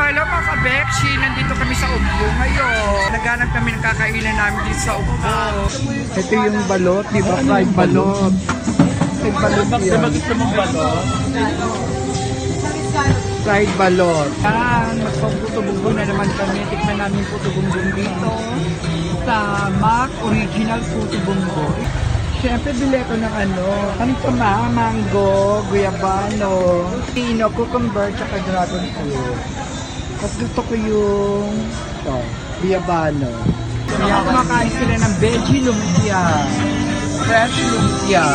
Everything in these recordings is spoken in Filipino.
hello mga kabekshi. Nandito kami sa Ugbo ngayon. Naghanap kami ng kakainan namin dito sa Ugbo. Ito yung balot, di ba? Fried balot. Fried balot yan. Gusto mong balot? Fried balot. Yan, magpaputubunggo na naman kami. Tikman namin putubunggong dito sa Mac Original Putubunggo. Siyempre, bili ko ng ano pa mango, guyabano, pino, cucumber, tsaka dragon fruit. Tapos gusto ko yung guyabano. Kaya kumakain sila ng veggie lumpia. Fresh lumpia.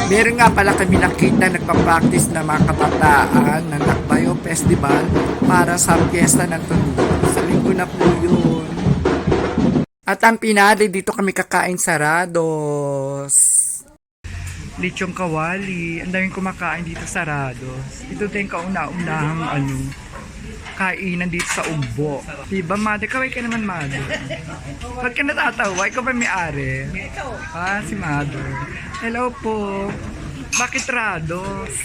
Meron nga pala kami nakita nagpa-practice na mga kabataan ng Nakbayo Festival para sa piyesta ng Tondo. Sa linggo na po yun. At ang pinali, dito kami kakain sa Rados. Lechong kawali. Ang daming kumakain dito sa Rados. Ito din kauna-unahang kainan dito sa Ugbo. Diba, Mother? Kaway ka naman, Mother. Ba't ka natatawa? Ikaw ba may-ari? Si Mother. Hello po. Bakit Rados?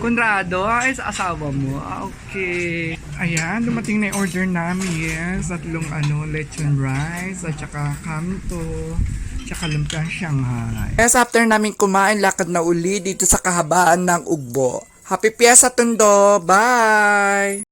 Conrado? Ay, sa asawa mo. Okay. Ayan, dumating na yung order namin. Yes, tatlong lechon rice, at saka kamto, tsaka lumpiang Shanghai. Yes, after namin kumain, lakad na uli dito sa kahabaan ng Ugbo. Happy Piesta Tondo! Bye!